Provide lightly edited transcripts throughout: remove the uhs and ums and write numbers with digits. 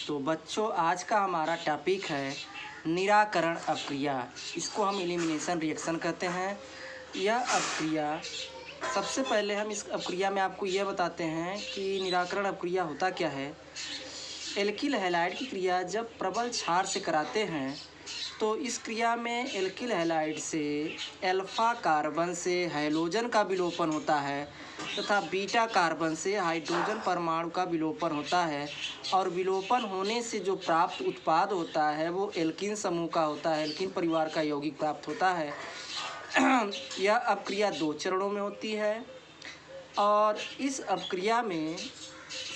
तो बच्चों आज का हमारा टॉपिक है निराकरण अपक्रिया। इसको हम एलिमिनेशन रिएक्शन कहते हैं। यह अपक्रिया सबसे पहले हम इस अपक्रिया में आपको यह बताते हैं कि निराकरण अपक्रिया होता क्या है। एल्किल हैलाइड की क्रिया जब प्रबल क्षार से कराते हैं तो इस क्रिया में एल्किल हैलाइड से अल्फा कार्बन से हैलोजन का विलोपन होता है तथा बीटा कार्बन से हाइड्रोजन परमाणु का विलोपन होता है और विलोपन होने से जो प्राप्त उत्पाद होता है वो एल्किन समूह का होता है, एल्किन परिवार का यौगिक प्राप्त होता है। यह अपक्रिया 2 चरणों में होती है और इस अपक्रिया में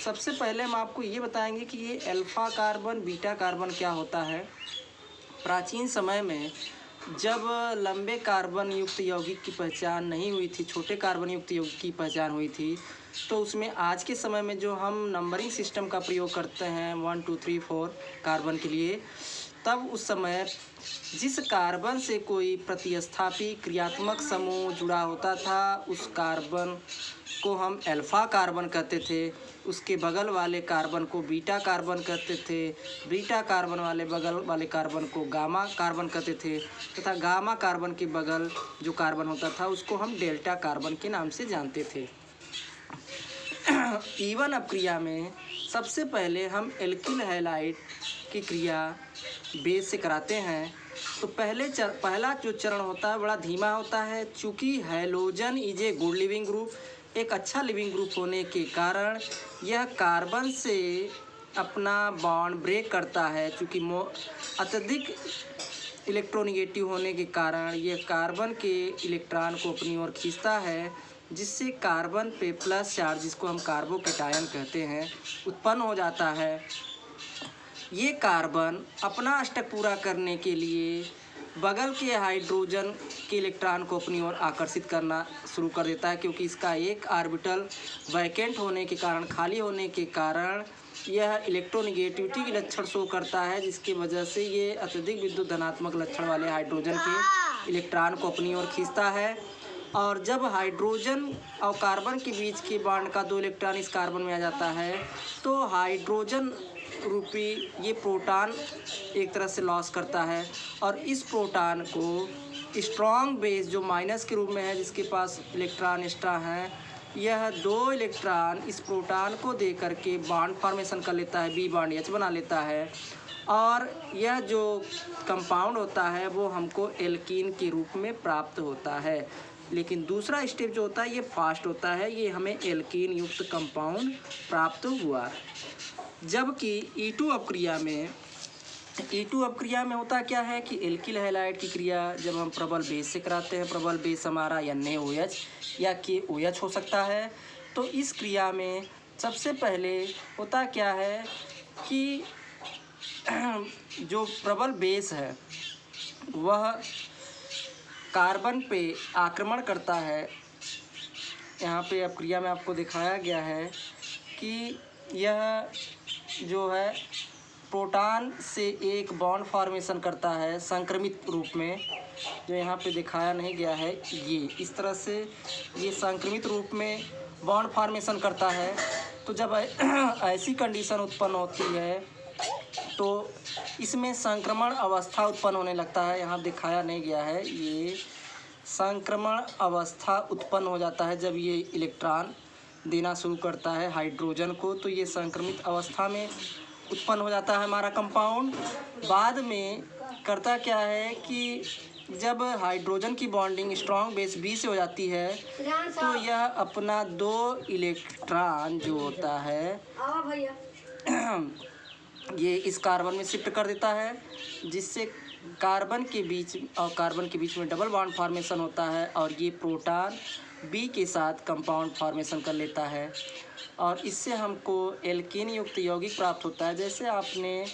सबसे पहले हम आपको ये बताएंगे कि ये अल्फा कार्बन बीटा कार्बन क्या होता है। प्राचीन समय में जब लंबे कार्बन युक्त यौगिक की पहचान नहीं हुई थी, छोटे कार्बन युक्त यौगिक की पहचान हुई थी, तो उसमें आज के समय में जो हम नंबरिंग सिस्टम का प्रयोग करते हैं 1 2 3 4 कार्बन के लिए, तब उस समय जिस कार्बन से कोई प्रतिस्थापी क्रियात्मक समूह जुड़ा होता था उस कार्बन को हम अल्फा कार्बन कहते थे, उसके बगल वाले कार्बन को बीटा कार्बन कहते थे, बीटा कार्बन वाले बगल वाले कार्बन को गामा कार्बन कहते थे तथा गामा कार्बन के बगल जो कार्बन होता था उसको हम डेल्टा कार्बन के नाम से जानते थे। ईवन अपक्रिया में सबसे पहले हम एल्किल हैलाइड की क्रिया बेस से कराते हैं तो पहला जो चरण होता है बड़ा धीमा होता है। चूँकि halogen is a good leaving group, एक अच्छा लिविंग ग्रुप होने के कारण यह कार्बन से अपना बॉन्ड ब्रेक करता है। चूँकि अत्यधिक इलेक्ट्रोनिगेटिव होने के कारण यह कार्बन के इलेक्ट्रॉन को अपनी ओर खींचता है, जिससे कार्बन पे प्लस चार्ज, जिसको हम कार्बोकेटायन कहते हैं, उत्पन्न हो जाता है। ये कार्बन अपना अष्टक पूरा करने के लिए बगल के हाइड्रोजन के इलेक्ट्रॉन को अपनी ओर आकर्षित करना शुरू कर देता है, क्योंकि इसका एक ऑर्बिटल वैकेंट होने के कारण, खाली होने के कारण यह इलेक्ट्रोनिगेटिविटी के लक्षण शो करता है, जिसकी वजह से ये अत्यधिक विद्युत धनात्मक लक्षण वाले हाइड्रोजन के इलेक्ट्रॉन को अपनी ओर खींचता है। और जब हाइड्रोजन और कार्बन के बीच के बॉन्ड का 2 इलेक्ट्रॉन इस कार्बन में आ जाता है तो हाइड्रोजन रूपी ये प्रोटॉन एक तरह से लॉस करता है और इस प्रोटॉन को स्ट्रॉन्ग बेस जो माइनस के रूप में है, जिसके पास इलेक्ट्रॉन एक्स्ट्रा हैं, यह 2 इलेक्ट्रॉन इस प्रोटॉन को दे करके बॉन्ड फॉर्मेशन कर लेता है, बी बॉन्ड एच बना लेता है और यह जो कंपाउंड होता है वो हमको एल्कीन के रूप में प्राप्त होता है। लेकिन दूसरा स्टेप जो होता है ये फास्ट होता है, ये हमें एल्कीन युक्त कंपाउंड प्राप्त हुआ। जबकि E2 अपक्रिया में होता क्या है कि एल्किल हैलाइड की क्रिया जब हम प्रबल बेस से कराते हैं, प्रबल बेस हमारा NaOH या KOH हो सकता है, तो इस क्रिया में सबसे पहले होता क्या है कि जो प्रबल बेस है वह कार्बन पे आक्रमण करता है। यहाँ पे अपक्रिया में आपको दिखाया गया है कि यह जो है प्रोटॉन से एक बॉन्ड फॉर्मेशन करता है संक्रमित रूप में, जो यहाँ पे दिखाया नहीं गया है। ये इस तरह से ये संक्रमित रूप में बॉन्ड फॉर्मेशन करता है। तो जब ऐसी कंडीशन उत्पन्न होती है तो इसमें संक्रमण अवस्था उत्पन्न होने लगता है। यहाँ दिखाया नहीं गया है, ये संक्रमण अवस्था उत्पन्न हो जाता है जब ये इलेक्ट्रॉन देना शुरू करता है हाइड्रोजन को, तो ये संक्रमित अवस्था में उत्पन्न हो जाता है हमारा कंपाउंड। बाद में करता क्या है कि जब हाइड्रोजन की बॉन्डिंग स्ट्रॉन्ग बेस बी से हो जाती है तो यह अपना 2 इलेक्ट्रॉन जो होता है ये इस कार्बन में शिफ्ट कर देता है, जिससे कार्बन के बीच में डबल बॉन्ड फॉर्मेशन होता है और ये प्रोटॉन बी के साथ कंपाउंड फॉर्मेशन कर लेता है और इससे हमको एल्कीन युक्त यौगिक प्राप्त होता है। जैसे आपने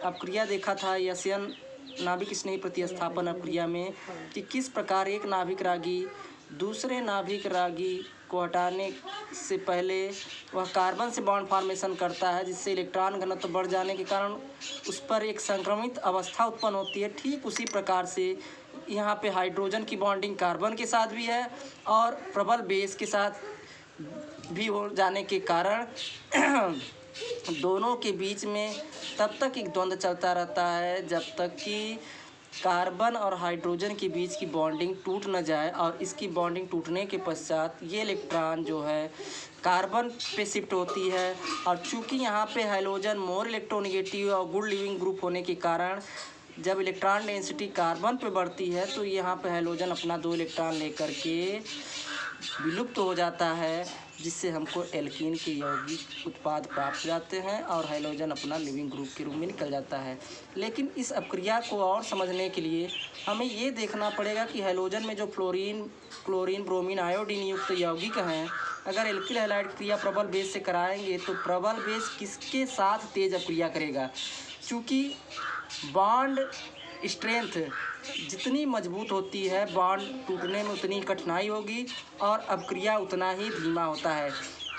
अपक्रिया देखा था यशियन नाभिक स्नेही प्रतिस्थापन अपक्रिया में कि किस प्रकार एक नाभिक रागी दूसरे नाभिक रागी को हटाने से पहले वह कार्बन से बॉन्ड फॉर्मेशन करता है, जिससे इलेक्ट्रॉन घनत्व बढ़ जाने के कारण उस पर एक संक्रमित अवस्था उत्पन्न होती है। ठीक उसी प्रकार से यहाँ पे हाइड्रोजन की बॉन्डिंग कार्बन के साथ भी है और प्रबल बेस के साथ भी हो जाने के कारण दोनों के बीच में तब तक एक द्वंद्व चलता रहता है जब तक कि कार्बन और हाइड्रोजन के बीच की बॉन्डिंग टूट न जाए, और इसकी बॉन्डिंग टूटने के पश्चात ये इलेक्ट्रॉन जो है कार्बन पे शिफ्ट होती है। और चूंकि यहाँ पे हाइड्रोजन मोर इलेक्ट्रोनेगेटिव और गुड लिविंग ग्रुप होने के कारण जब इलेक्ट्रॉन डेंसिटी कार्बन पे बढ़ती है तो यहाँ पे हाइड्रोजन अपना 2 इलेक्ट्रॉन लेकर के विलुप्त हो जाता है, जिससे हमको एल्कीन के यौगिक उत्पाद प्राप्त हो जाते हैं और हाइड्रोजन अपना लिविंग ग्रुप के रूप में निकल जाता है। लेकिन इस अपक्रिया को और समझने के लिए हमें ये देखना पड़ेगा कि हाइड्रोजन में जो फ्लोरीन, क्लोरीन, ब्रोमीन, आयोडीन युक्त यौगिक हैं, अगर एल्किल हैलाइड क्रिया प्रबल बेस से कराएंगे तो प्रबल बेस किसके साथ तेज अपक्रिया करेगा। चूँकि बॉन्ड स्ट्रेंथ जितनी मजबूत होती है बॉन्ड टूटने में उतनी कठिनाई होगी और अपक्रिया उतना ही धीमा होता है।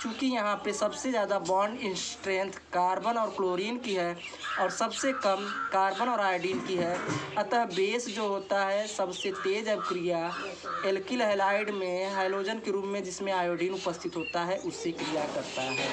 चूँकि यहाँ पे सबसे ज़्यादा बॉन्ड स्ट्रेंथ कार्बन और क्लोरीन की है और सबसे कम कार्बन और आयोडीन की है, अतः बेस जो होता है सबसे तेज अपक्रिया एल्किल हैलाइड में हाइड्रोजन के रूप में जिसमें आयोडीन उपस्थित होता है उससे क्रिया करता है।